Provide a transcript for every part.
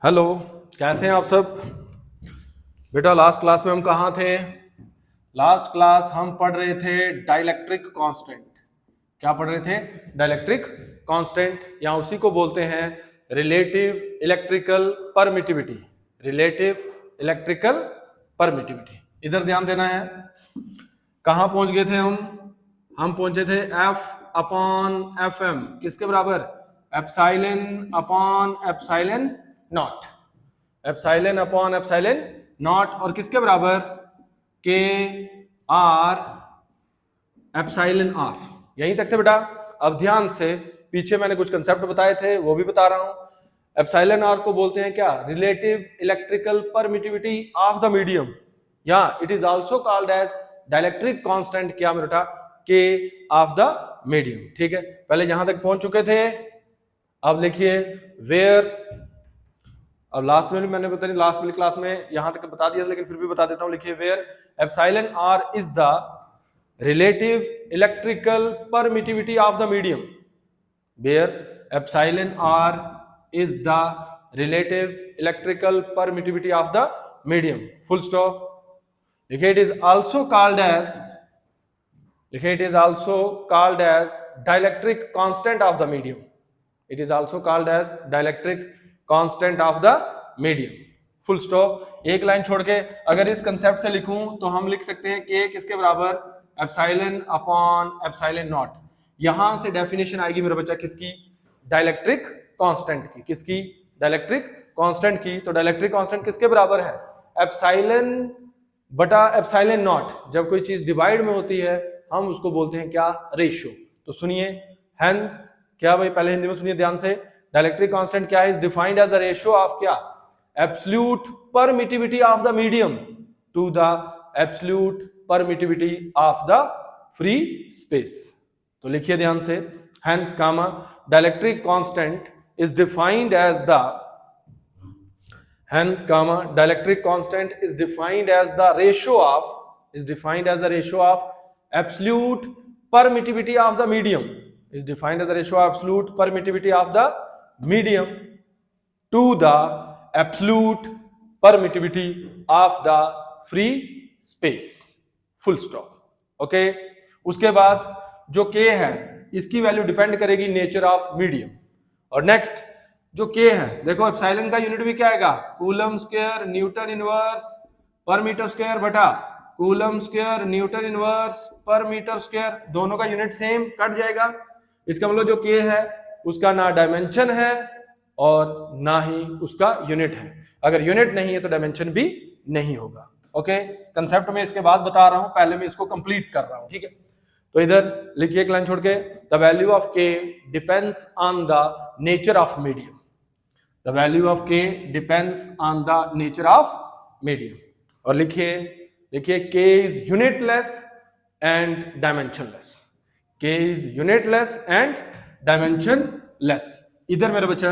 Hello, कैसे हैं आप सब। बेटा लास्ट क्लास में हम कहाँ थे। लास्ट क्लास हम पढ़ रहे थे डाइलेक्ट्रिक कांस्टेंट। क्या पढ़ रहे थे? डाइलेक्ट्रिक कांस्टेंट, या उसी को बोलते हैं relative electrical permittivity. Relative electrical permittivity. इधर ध्यान देना है। कहाँ पहुंच गए थे हम पहुंचे थे एफ अपॉन एफ एम किसके बराबर? Epsilon upon epsilon not. Epsilon upon epsilon not और किसके बराबर? के आर एप्साइलन आर। यहीं तक थे बेटा। अब ध्यान से, पीछे मैंने कुछ कंसेप्ट बताए थे वो भी बता रहा हूं। एप्साइलन आर को बोलते हैं क्या? Relative electrical permittivity of the medium, या it is also called as dielectric constant. क्या बेटा? के ऑफ द मीडियम। ठीक है, पहले यहां तक पहुंच चुके थे। अब लिखिए वेयर, अब लास्ट में भी मैंने बताया, लास्ट वाली क्लास में यहां तक बता दिया लेकिन फिर भी बता देता हूं। लिखिए where epsilon R is the relative electrical permittivity of the medium. Where epsilon R is the relative electrical permittivity of the medium. Full stop. लिखिए it is also called as, लिखिए it is also called as dielectric constant of the medium. It is also called as dielectric constant of the medium. Full stop. एक line छोड़ के अगर इस concept से लिखूं तो हम लिख सकते हैं कि किसके बराबर? Epsilon upon epsilon not. यहां से डेफिनेशन आएगी मेरा बच्चा किसकी? डाइलेक्ट्रिक कांस्टेंट की। किसकी? डाइलेक्ट्रिक कांस्टेंट की। तो डाइलेक्ट्रिक कांस्टेंट किसके बराबर है? एप्सिलॉन बटा एप्सिलॉन नॉट। जब कोई चीज डिवाइड में होती है हम उसको बोलते हैं क्या? रेशियो। तो सुनिए, हेंस क्या भाई, पहले हिंदी में सुनिए ध्यान से। डाइलेक्ट्रिक कांस्टेंट क्या है? Is defined as the ratio of क्या? Absolute permittivity of the medium to the absolute permittivity of the free space. तो लिखिए ध्यान से, hence comma dielectric constant is defined as the, hence comma dielectric constant is defined as the ratio of, is defined as the ratio of absolute permittivity of the medium, is defined as the ratio of absolute permittivity of the medium to the absolute permittivity of the free space. Full stop. Okay? उसके बाद जो K है इसकी value depend करेगी nature of medium. और next जो K है, देखो एप्सिलॉन का यूनिट भी क्या आएगा? कूलम स्क्वायर न्यूटन इनवर्स पर मीटर स्क्वायर बटा कूलम स्क्वायर न्यूटन इनवर्स पर मीटर स्क्वायर। दोनों का यूनिट सेम, कट जाएगा। इसका मतलब जो K है उसका ना डायमेंशन है और ना ही उसका यूनिट है। अगर यूनिट नहीं है तो डायमेंशन भी नहीं होगा। ओके, कंसेप्ट में इसके बाद बता रहा हूं, पहले मैं इसको कंप्लीट कर रहा हूं। ठीक है, तो इधर लिखिए एक लाइन छोड़ के, the value of K depends on the nature of medium. The value of K depends on the nature of medium. और लिखिए, लिखिए K is unitless and dimensionless. K is unitless and dimensionless। इधर मेरे बच्चा,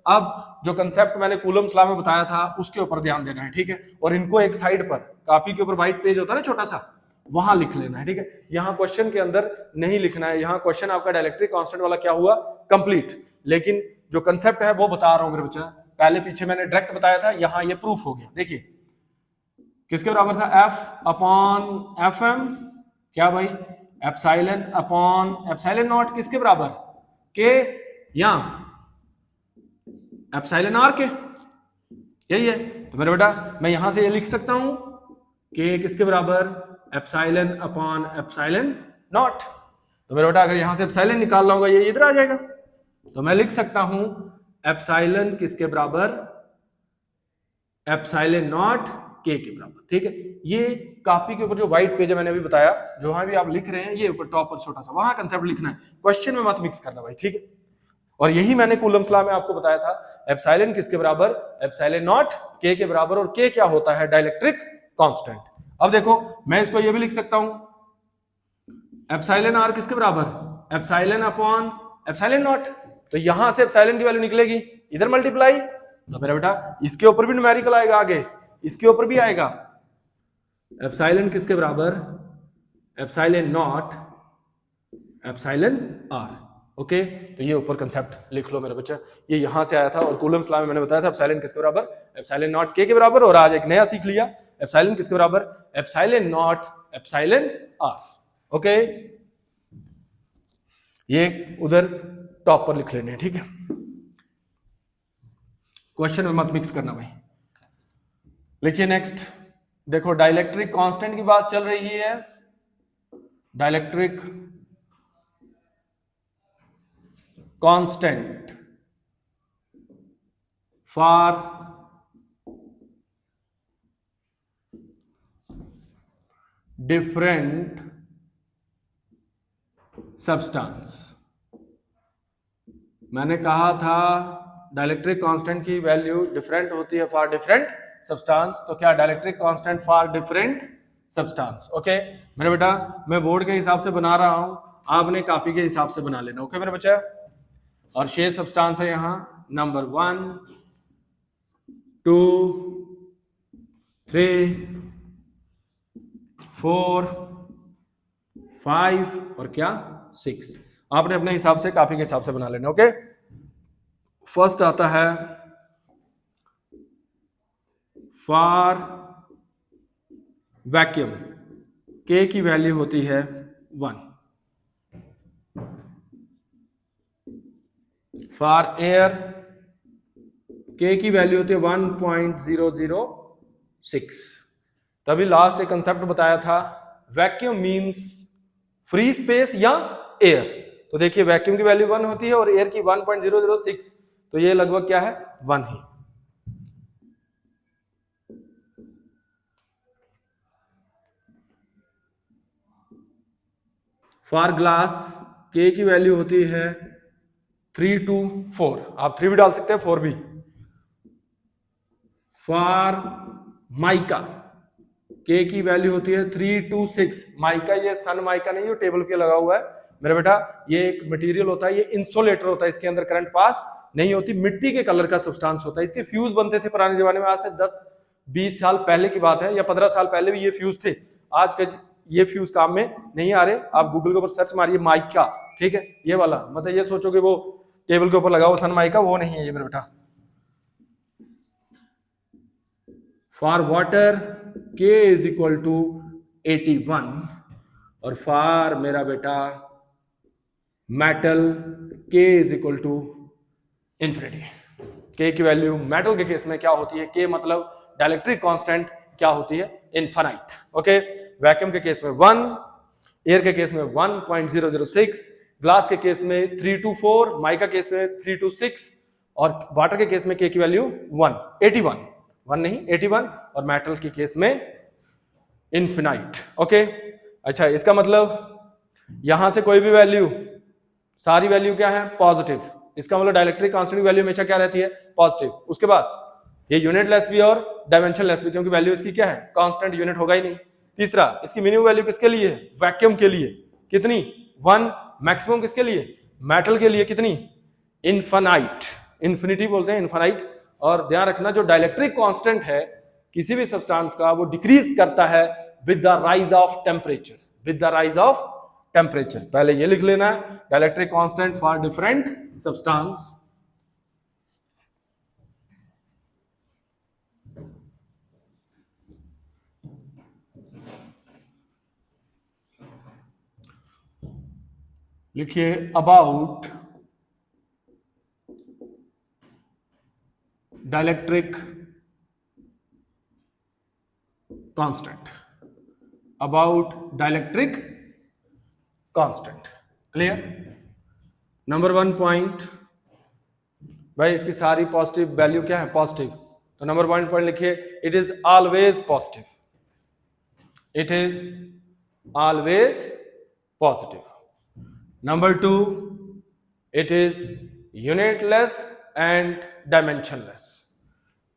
अब जो कंसेप्ट मैंने Coulomb's law में बताया था उसके ऊपर ध्यान देना है। ठीक है, और इनको एक साइड पर, कॉपी के ऊपर व्हाइट पेज होता है ना छोटा सा, वहां लिख लेना है। ठीक है, यहां क्वेश्चन के अंदर नहीं लिखना है। यहां क्वेश्चन आपका डाइलेक्ट्रिक कांस्टेंट वाला क्या हुआ? कंप्लीट। लेकिन जो कंसेप्ट है वो बता रहा हूं मेरे बच्चा। पहले पीछे मैंने डायरेक्ट बताया था, यहां ये प्रूफ हो गया। देखिए किसके बराबर था? F upon F M. क्या भाई? एप्सिलॉन अपॉन एप्सिलॉन नॉट किसके बराबर? के, या एप्सिलॉन आर के। यही है। तो मेरे बेटा मैं यहां से ये लिख सकता हूं के किसके बराबर? Epsilon upon epsilon not. तो मेरे बेटा अगर यहां से एप्सिलॉन निकालना होगा ये इधर आ जाएगा। तो मैं लिख सकता हूं एप्सिलॉन किसके बराबर? एप्सिलॉन नॉट के बराबर। ठीक है, ये कॉपी के ऊपर जो व्हाइट पेज है मैंने अभी बताया, जो वहां भी आप लिख रहे हैं ये ऊपर टॉप पर छोटा सा, वहां कंसेप्ट लिखना है, क्वेश्चन में मत मिक्स करना भाई। ठीक है, और यही मैंने कूलम्स लॉ में आपको बताया था। एप्सिलॉन किसके बराबर? एप्सिलॉन नॉट के बराबर। और के क्या होता है? Dielectric constant. अब देखो मैं इसको ये भी लिख सकता हूं, एप्सिलॉन आर किसके बराबर? Epsilon upon epsilon not. तो यहां से एप्सिलॉन की वैल्यू निकलेगी, इधर मल्टीप्लाई। तो मेरा बेटा इसके ऊपर भी न्यूमेरिकल आएगा, आगे इसके ऊपर भी आएगा। एप्सिलॉन किसके बराबर? Epsilon naught epsilon R. Okay तो ये ऊपर कंसेप्ट लिख लो मेरे बच्चा, ये यहां से आया था। और कूलम्स लॉ में मैंने बताया था एप्सिलॉन किसके बराबर, एप्सिलॉन नॉट के बराबर। और आज एक नया सीख लिया, एप्सिलॉन किसके बराबर, epsilon naught epsilon R. Okay ये उधर टॉप पर लिख लेने हैं, ठीक है। क्वेश्चन में मत मिक्स करना भाई। लिखिए नेक्स्ट, देखो डाइलेक्ट्रिक कांस्टेंट की बात चल रही है। Dielectric constant for different substance. मैंने कहा था डाइलेक्ट्रिक कांस्टेंट की वैल्यू डिफरेंट होती है फॉर डिफरेंट सब्सटेंस। तो क्या dielectric constant for different substance. Okay मेरे बेटा, मैं बोर्ड के हिसाब से बना रहा हूं, आपने कॉपी के हिसाब से बना लेना। ओके मेरे बच्चा, और शेयर सब्सटेंस है यहां नंबर 1 2 3 4 5 और क्या 6। आपने अपने हिसाब से कॉपी के हिसाब से बना लेना। ओके फर्स्ट आता है फॉर वैक्यूम, के की वैल्यू होती है 1। फॉर एयर के की वैल्यू होती है 1.006। तभी लास्ट एक कंसेप्ट बताया था, वैक्यूम मींस फ्री स्पेस या एयर। तो देखिए वैक्यूम की वैल्यू 1 होती है और एयर की 1.006, तो ये लगभग क्या है 1 ही। फॉर ग्लास के की वैल्यू होती है 3 to 4, आप 3 भी डाल सकते हैं 4 भी। फॉर माइका के की वैल्यू होती है 3 to 6। माइका ये सन माइका नहीं, ये टेबल पे लगा हुआ है मेरे बेटा, ये एक मटेरियल होता है, ये इंसुलेटर होता है, इसके अंदर करंट पास नहीं होती, मिट्टी के कलर का सब्सटेंस होता है। इसके फ्यूज बनते थे पुराने जमाने में, आज से 10-20 साल पहले की बात है, या 15 साल पहले भी ये फ्यूज थे। आज के ये फ्यूज काम में नहीं आ रहे। आप गूगल के ऊपर सर्च मारिए माइका, ठीक है, ये वाला, मतलब ये सोचोगे वो टेबल के ऊपर लगा हुआ सन माइका, वो नहीं है ये मेरे बेटा। फॉर वाटर के इज इक्वल टू 81 और फॉर मेरा बेटा मेटल के इज इक्वल टू इंफिनिटी। के की वैल्यू मेटल के केस में क्या होती है, के मतलब डाइलेक्ट्रिक कांस्टेंट क्या होती है, इनफाइनाइट। ओके वैक्यूम के केस में 1, एयर के केस में 1.006, ग्लास के केस में 3 to 4, माइका केस में 3 to 6 और वाटर के केस में के की वैल्यू 1 नहीं 81 और मेटल के केस में इनफिनाइट। ओके अच्छा, इसका मतलब यहां से कोई भी वैल्यू, सारी वैल्यू क्या है पॉजिटिव, इसका मतलब डाइलेक्ट्रिक कांस्टेंट की वैल्यू हमेशा क्या रहती है पॉजिटिव। उसके बाद ये यूनिटलेस भी और डायमेंशनलेस भी, क्योंकि वैल्यू इसकी क्या है कांस्टेंट, यूनिट होगा ही नहीं। तीसरा, इसकी मिनिमम वैल्यू किसके लिए है, वैक्यूम के लिए, कितनी 1। मैक्सिमम किसके लिए, मेटल के लिए, कितनी इनफाइनाइट, इन्फिनिटी बोलते हैं इनफाइनाइट। और ध्यान रखना जो डाइलेक्ट्रिक कांस्टेंट है किसी भी सब्सटेंस का, वो डिक्रीज करता है with the rise of temperature, with the rise of temperature. पहले ये लिख लेना है, dielectric constant for different substance लिखिए about dielectric constant, about dielectric constant. Clear. Number 1 point, भाई इसकी सारी पॉजिटिव वैल्यू क्या है पॉजिटिव, तो नंबर 1 पॉइंट लिखिए it is always positive, it is always positive. Number 2, it is unitless and dimensionless.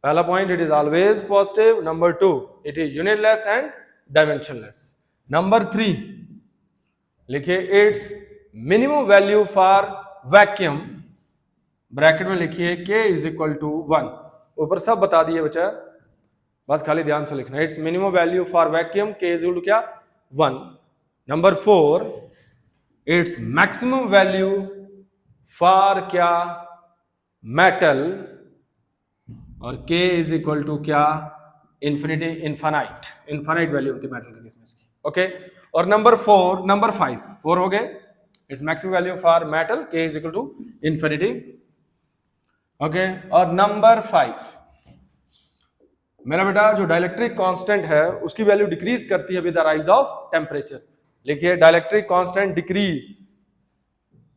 पहला पॉइंट it is always positive. Number 2, it is unitless and dimensionless. Number 3, लिखिए its minimum value for vacuum, bracket में लिखिए k is equal to 1। ऊपर सब बता दिए बच्चा, बस खाली ध्यान से लिखना। its minimum value for vacuum k is equal to क्या 1। Number 4, its maximum value for क्या, मेटल, और k इज इक्वल टू क्या, इन्फिनिटी, इन्फानाइट वैल्यू होती है मेटल के केस में इसकी। ओके, और नंबर 4 हो गए, it's maximum value for metal k is equal to infinity. Okay, और नंबर 5 मेरा बेटा जो डाइलेक्ट्रिक कांस्टेंट है उसकी वैल्यू डिक्रीज करती है with the rise of temperature. लिखिए, dielectric constant decrease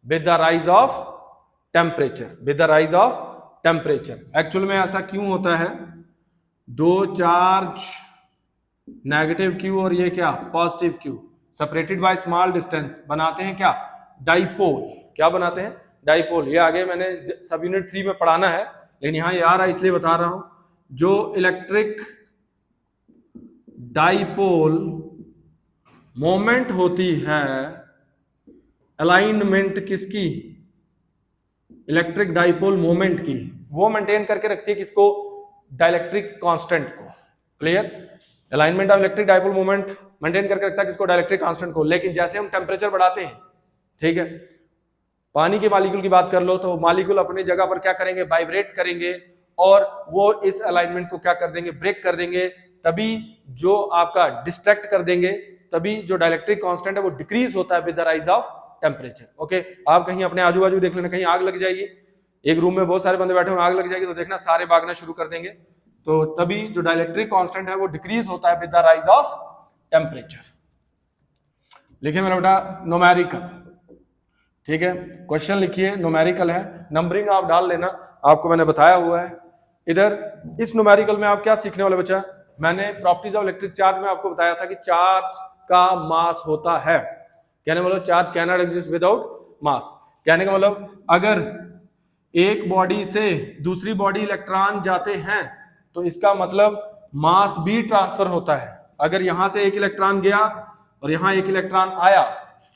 with the rise of temperature, with the rise of temperature. Actual में ऐसा क्यों होता है, दो चार्ज नेगेटिव क्यू और ये क्या, positive Q, separated by small distance बनाते हैं क्या, डाइपोल। क्या बनाते हैं, डाइपोल। ये आगे मैंने सब यूनिट 3 में पढ़ाना है, लेकिन यहां ये आ रहा है इसलिए बता रहा हूं। जो इलेक्ट्रिक डाइपोल मोमेंट होती है, अलाइनमेंट किसकी, इलेक्ट्रिक डाइपोल मोमेंट की, वो मेंटेन करके रखती है किसको, डाइलेक्ट्रिक कांस्टेंट को। Clear, alignment of electric dipole moment maintain करके रखता है किसको, डाइलेक्ट्रिक कांस्टेंट को। लेकिन जैसे हम टेम्परेचर बढ़ाते हैं, ठीक है, पानी के मॉलिक्यूल की बात कर लो तो मॉलिक्यूल अपनी जगह पर क्या करेंगे, वाइब्रेट करेंगे, और वो इस अलाइनमेंट को क्या कर देंगे, ब्रेक कर देंगे, तभी जो आपका डिस्ट्रैक्ट कर देंगे, तभी जो डाइलेक्ट्रिक कांस्टेंट है वो डिक्रीज होता है with the rise of temperature. Okay, आप कहीं अपने आजू बाजू देख लेना, कहीं आग लग जाएगी, एक रूम में बहुत सारे बंदे बैठे हुए, आग लग जाएगी तो देखना सारे भागना शुरू कर देंगे, तो तभी जो डाइलेक्ट्रिक कांस्टेंट है वो डिक्रीज होता है with the rise of temperature. लिखिए मेरा बेटा न्यूमेरिकल, ठीक है, क्वेश्चन लिखिए, न्यूमेरिकल है, नंबरिंग आप डाल लेना, आपको मैंने बताया हुआ है। इधर इस न्यूमेरिकल में आप क्या सीखने वाले बच्चा, मैंने प्रॉपर्टीज ऑफ इलेक्ट्रिक चार्ज में आपको बताया था कि चार्ज का मास होता है, कहने का मतलब charge can not exist without mass. कहने का मतलब अगर एक बॉडी से दूसरी बॉडी इलेक्ट्रॉन जाते हैं तो इसका मतलब मास भी ट्रांसफर होता है। अगर यहां से एक इलेक्ट्रॉन गया और यहां एक इलेक्ट्रॉन आया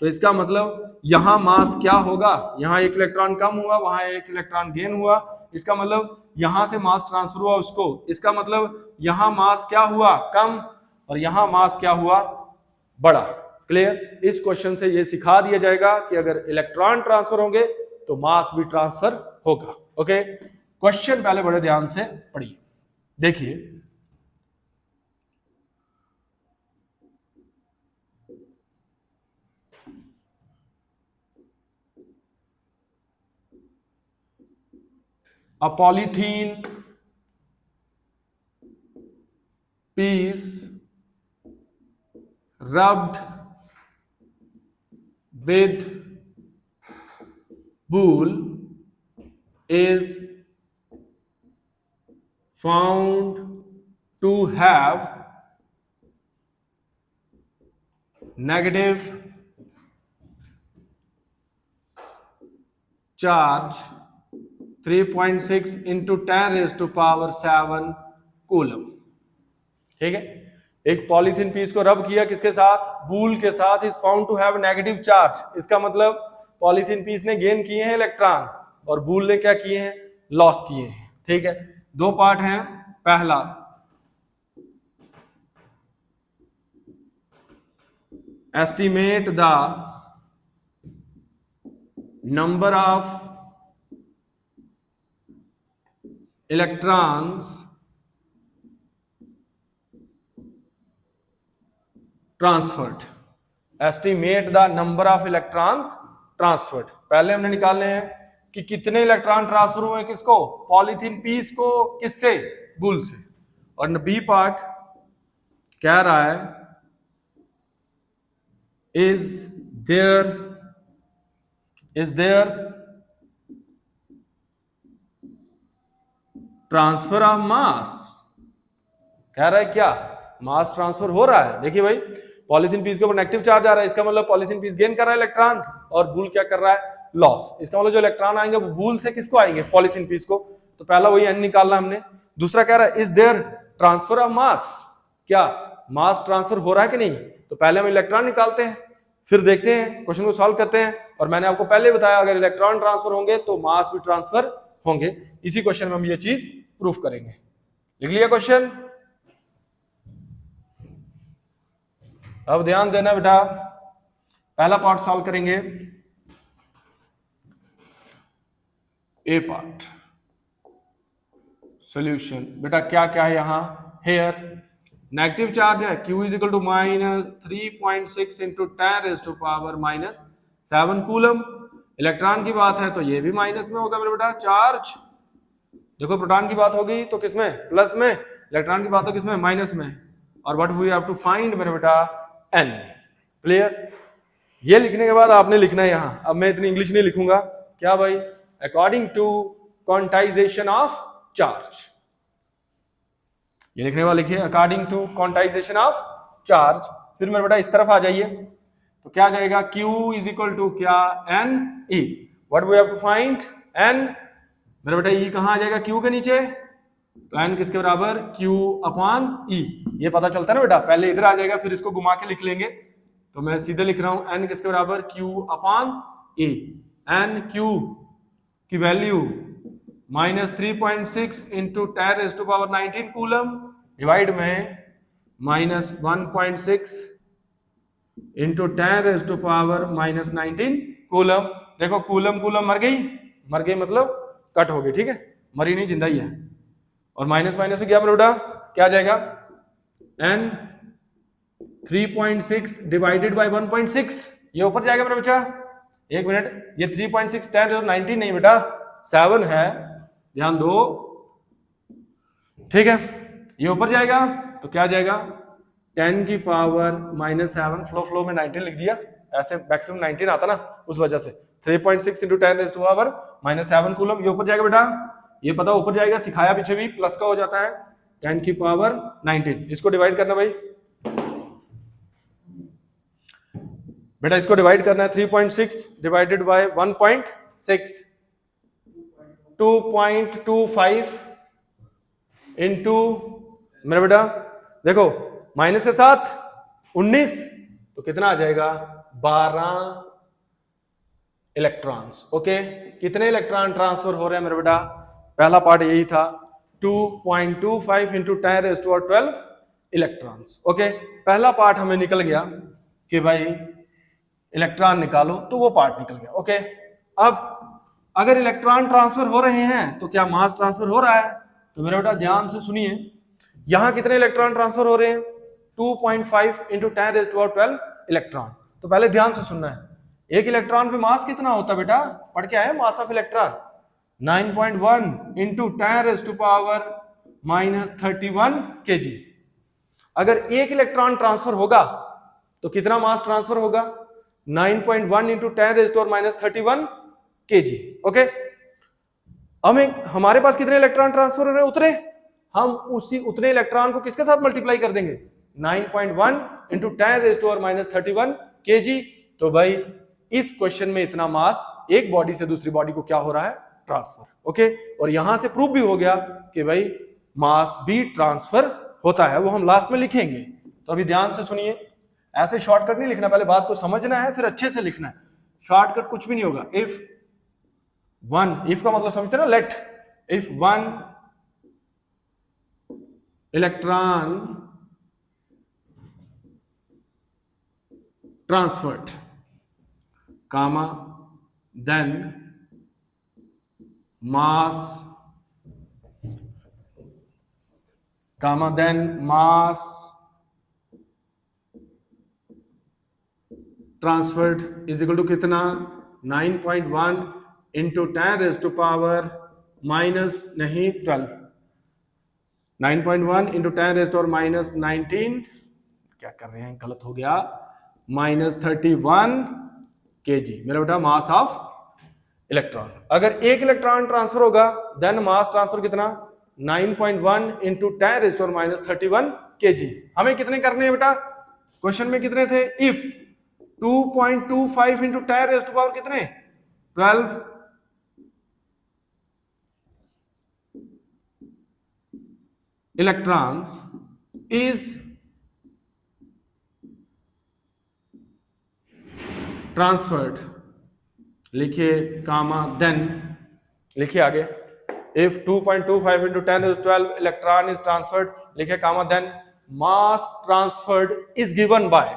तो इसका मतलब यहां मास क्या होगा, यहां एक इलेक्ट्रॉन कम हुआ, वहां एक इलेक्ट्रॉन गेन हुआ, इसका मतलब यहां से मास ट्रांसफर हुआ उसको, इसका मतलब यहां मास क्या हुआ, कम, और यहां मास क्या हुआ, बड़ा। क्लियर, इस क्वेश्चन से ये सिखा दिया जाएगा कि अगर इलेक्ट्रॉन ट्रांसफर होंगे तो मास भी ट्रांसफर होगा। ओके, क्वेश्चन पहले बड़े ध्यान से पढ़िए, देखिए, a polythene piece rubbed with wool is found to have negative charge 3.6 into 10⁻⁷ coulomb. ठीक है, एक पॉलीथीन पीस को रब किया किसके साथ, वूल के साथ, is found to have negative charge. इसका मतलब पॉलीथीन पीस ने गेन किए हैं इलेक्ट्रॉन और वूल ने क्या किए हैं, लॉस किए हैं। ठीक है, दो पार्ट हैं, पहला estimate the number of electrons transferred, estimate the number of electrons transferred. पहले हमने निकालने हैं कि कितने इलेक्ट्रॉन ट्रांसफर हुए किसको, पॉलीथीन पीस को, किससे, वूल से। और बी पार्ट कह रहा है is there transfer of mass, कह रहा है क्या, मास ट्रांसफर हो रहा है। देखिए भाई, पॉलीथीन पीस के ऊपर नेगेटिव चार्ज आ रहा है, इसका मतलब पॉलीथीन पीस गेन कर रहा है इलेक्ट्रॉन और वूल क्या कर रहा है, लॉस। इसका मतलब जो इलेक्ट्रॉन आएंगे वो वूल से किसको आएंगे, पॉलीथीन पीस को। तो पहला वही एन निकालना हमने। दूसरा कह रहा है is there transfer of mass, क्या मास ट्रांसफर हो रहा है कि नहीं। तो पहले हम इलेक्ट्रॉन निकालते हैं, फिर देखते हैं, क्वेश्चन को सॉल्व करते हैं। और मैंने आपको पहले बताया अगर इलेक्ट्रॉन ट्रांसफर होंगे तो मास भी ट्रांसफर होंगे। इसी क्वेश्चन में हम ये चीज प्रूफ करेंगे। लिख लिया क्वेश्चन, अब ध्यान देना बेटा, पहला पार्ट सॉल्व करेंगे। A part solution. बेटा क्या क्या है यहाँ, हेयर नेगेटिव चार्ज है, Q is equal to minus 3.6 into 10⁻⁷ coulomb. Electron की बात है तो ये भी माइनस में होगा मेरे बेटा चार्ज। देखो प्रोटॉन की बात होगी तो किसमें, प्लस में, इलेक्ट्रॉन की बात हो किसमें, माइनस में। और what we have to find मेरे बेटा, n। क्लियर। ये लिखने के बाद आपने लिखना है यहाँ, अब मैं इतनी इंग्लिश नहीं लिखूंगा, क्या भाई, according to quantization of charge, ये लिखने वाला लिखिए according to quantization of charge. फिर मेरे बेटा इस तरफ आ जाइए तो क्या जाएगा, Q इज इक्वल टू क्या, n E। What we have to find, n। मेरे बेटा E कहां आ जाएगा, Q के नीचे, तो n किसके बराबर, Q अपॉन E। ये पता चलता है ना बेटा, पहले इधर आ जाएगा फिर इसको घुमा के लिख लेंगे, तो मैं सीधे लिख रहा हूं n किसके बराबर, Q upon E। n Q की value minus 3.6 into 10⁻⁹ coulomb divide में माइनस 1.6 इंटू 10⁻⁻⁹ कूलम। देखो कूलम कूलम मर गई मतलब कट हो गई, ठीक है, मरी नहीं, जिंदा ही है। और माइनस माइनस में क्या मेरा बेटा, क्या जाएगा, n 3.6 डिवाइडेड बाय 1.6, ये ऊपर जाएगा मेरा बच्चा। एक मिनट, ये 3.6 10⁻⁹ नहीं बेटा 7 है, ध्यान दो, ठीक है, ये ऊपर जाएगा तो क्या जाएगा, 10 की पावर -7, फ्लो में 19 लिख दिया, ऐसे मैक्सिमम 19 आता ना, उस वजह से 3.6 इंटू 10⁻⁷ कूलम, ये ऊपर जाएगा बेटा, ये पता ऊपर जाएगा, सिखाया पीछे भी, प्लस का हो जाता है, 10 की पावर 19। इसको डिवाइड करना भाई बेटा, इसको डिवाइड करना है, 3.6 डिवाइडेड बाय 1.6, 2.25 इंटू, मेरा बेटा देखो माइनस के साथ 19, तो कितना आ जाएगा, 12 इलेक्ट्रॉन्स। ओके, कितने इलेक्ट्रॉन ट्रांसफर हो रहे हैं मेरा बेटा, पहला पार्ट यही था, 2.25 इंटू 10⁻12 इलेक्ट्रॉन्स। ओके, पहला पार्ट हमें निकल गया कि भाई इलेक्ट्रॉन निकालो, तो वो पार्ट निकल गया। ओके, अब अगर इलेक्ट्रॉन ट्रांसफर हो रहे हैं तो क्या मास ट्रांसफर हो रहा है, तो मेरा बेटा ध्यान से सुनिए, यहां कितने इलेक्ट्रॉन ट्रांसफर हो रहे हैं, 2.5 इंटू 10⁻12 इलेक्ट्रॉन। तो पहले ध्यान से सुनना है, एक इलेक्ट्रॉन पे मास कितना होता है बेटा, पढ़ के आए, mass of electron 9.1 into 10⁻31 kg। अगर एक इलेक्ट्रॉन ट्रांसफर होगा तो कितना मास ट्रांसफर होगा, 9.1 इंटू 10⁻31 kg। ओके, हमारे पास कितने इलेक्ट्रॉन ट्रांसफर हो रहे हैं, उतने, हम उतने इलेक्ट्रॉन को किसके साथ मल्टीप्लाई कर देंगे, 9.1 इंटू 10⁻31 kg। तो भाई इस क्वेश्चन में इतना मास एक बॉडी से दूसरी बॉडी को क्या हो रहा है, ट्रांसफर। ओके, और यहां से प्रूव भी हो गया कि भाई मास भी ट्रांसफर होता है, वो हम लास्ट में लिखेंगे। तो अभी ध्यान से सुनिए, ऐसे शॉर्टकट नहीं लिखना, पहले बात को समझना है फिर अच्छे से लिखना है, शॉर्टकट कुछ भी नहीं होगा। इफ का मतलब समझते ना, let, if 1 electron transferred, comma, then mass, comma, then mass transferred is equal to कितना, 9.1 इंटू 10⁻⁻12, 9.1 इंटू 10⁻⁻19, क्या कर रहे हैं, गलत हो गया, -31 kg मेरा बेटा मास ऑफ इलेक्ट्रॉन। अगर एक इलेक्ट्रॉन ट्रांसफर होगा देन मास ट्रांसफर कितना, 9.1 इंटू 10⁻31 kg। हमें कितने करने हैं बेटा, क्वेश्चन में कितने थे, इफ 2.25 इंटू 10⁻⁻ कितने, 12 इलेक्ट्रॉन्स इज ट्रांसफर्ड, लिखिए कामा देन, लिखिए आगे, if 2.25 into 10⁻12 electron is transferred, लिखिए comma then mass transferred is given by,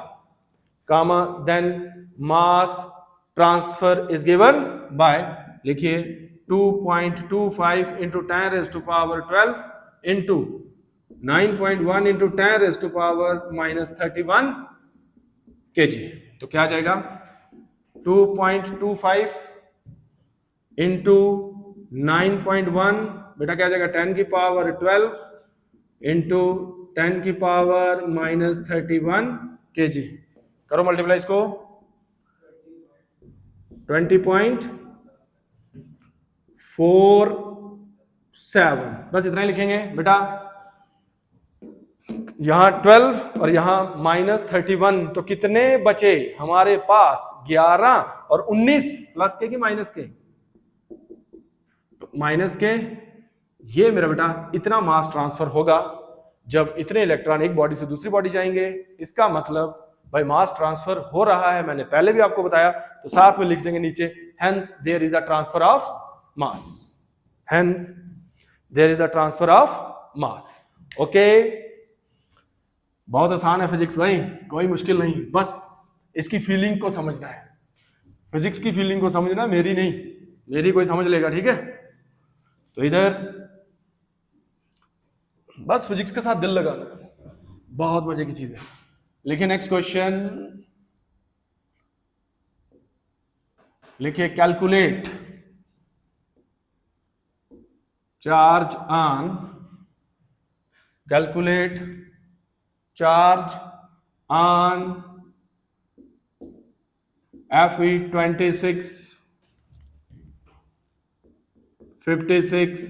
comma then mass transfer is given by, लिखिए 2.25 into 10 raised to power 12 into 9.1 into 10 raised to power minus 31 kg। तो क्या आ जाएगा 2.25 into 9.1 बेटा क्या आ जाएगा 10 की power 12 into 10 की पावर minus 31 kg। करो मल्टीप्लाई इसको 20.47 बस इतना ही लिखेंगे बेटा। यहां 12 और यहां माइनस 31 तो कितने बचे हमारे पास 11 और 19 प्लस के कि माइनस के, तो माइनस के। ये मेरा बेटा इतना मास ट्रांसफर होगा जब इतने इलेक्ट्रॉन एक बॉडी से दूसरी बॉडी जाएंगे। इसका मतलब भाई मास ट्रांसफर हो रहा है, मैंने पहले भी आपको बताया, तो साथ में लिख देंगे नीचे hence there is a transfer of mass, hence there is a transfer of mass. Okay, बहुत आसान है फिजिक्स भाई, कोई मुश्किल नहीं, बस इसकी फीलिंग को समझना है, फिजिक्स की फीलिंग को समझना, मेरी नहीं, मेरी कोई समझ लेगा, ठीक है। तो इधर बस फिजिक्स के साथ दिल लगाना, बहुत मजे की चीज है। लिखिए नेक्स्ट क्वेश्चन, लिखिए calculate charge on, calculate charge on Fe26 56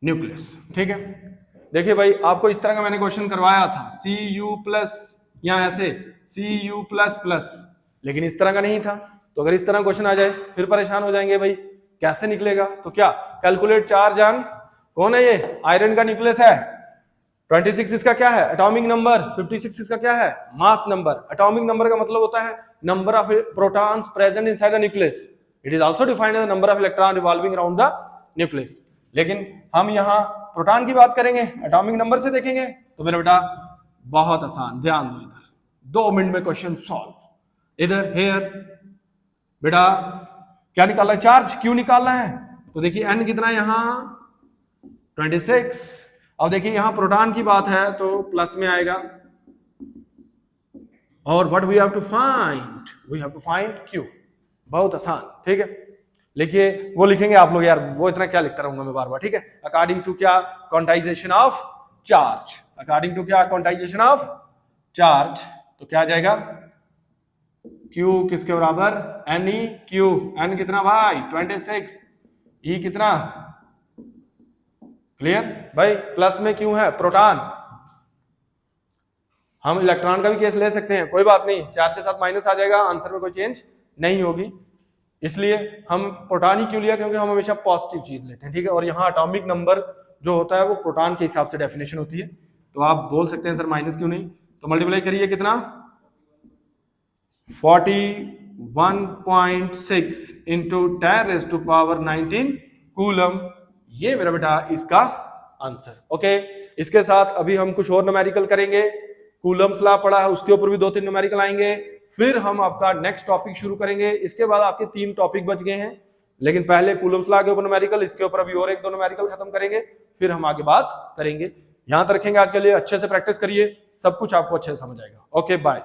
nucleus. ठीक है, देखिए भाई आपको इस तरह का मैंने क्वेश्चन करवाया था, Cu प्लस या ऐसे Cu प्लस प्लस, लेकिन इस तरह का नहीं था। तो अगर इस तरह क्वेश्चन आ जाए फिर परेशान हो जाएंगे भाई कैसे निकलेगा। तो क्या कैलकुलेट चार्ज ऑन, कौन है ये, आयरन का न्यूक्लियस है, 26 इसका क्या है एटॉमिक नंबर, 56 इसका क्या है मास नंबर। एटॉमिक नंबर का मतलब होता है number of protons present inside the nucleus, it is also defined as the number of electron revolving around the nucleus. लेकिन हम यहाँ प्रोटॉन की बात करेंगे, एटॉमिक नंबर से देखेंगे। तो मेरा बेटा बहुत आसान, ध्यान दो, इधर 2 मिनट में क्वेश्चन सॉल्व। इधर हेयर बेटा क्या निकालना है, चार्ज क्यों निकालना है। तो देखिए n कितना है यहाँ 26, अब देखिए यहां प्रोटॉन की बात है तो प्लस में आएगा, और what we have to find, we have to find Q। बहुत आसान, ठीक है। लिखिए, वो लिखेंगे आप लोग यार, वो इतना क्या लिखता रहूंगा मैं बार बार, ठीक है। अकॉर्डिंग टू क्या, quantization of charge, according to क्या, क्वांटाइजेशन ऑफ चार्ज। तो क्या आ जाएगा Q किसके बराबर, NeQ, N कितना भाई 26, E कितना, क्लियर भाई, प्लस में क्यों है प्रोटॉन। हम इलेक्ट्रॉन का भी केस ले सकते हैं, कोई बात नहीं, चार्ज के साथ माइनस आ जाएगा, आंसर में कोई चेंज नहीं होगी। इसलिए हम प्रोटॉन ही क्यों लिया, क्योंकि हम हमेशा पॉजिटिव चीज लेते हैं, ठीक है। और यहाँ एटॉमिक नंबर जो होता है वो प्रोटॉन के हिसाब से डेफिनेशन होती है। तो आप बोल सकते हैं सर माइनस क्यों नहीं, तो मल्टीप्लाई करिए कितना 41.6 into 10 raise to power 19 coulomb, ये मेरा बेटा इसका आंसर। ओके, इसके साथ अभी हम कुछ और न्यूमेरिकल करेंगे, कूलम्स लॉ पढ़ा है उसके ऊपर भी 2-3 न्यूमेरिकल आएंगे, फिर हम आपका नेक्स्ट टॉपिक शुरू करेंगे। इसके बाद आपके 3 टॉपिक बच गए हैं, लेकिन पहले कूलम्स लॉ के ऊपर न्यूमेरिकल, इसके ऊपर अभी और 1-2 न्यूमेरिकल खत्म करेंगे, फिर हम आगे बात करेंगे। यहां तक रखेंगे आज के लिए, अच्छे से प्रैक्टिस करिए, सब कुछ आपको अच्छे से समझ आएगा। Okay bye.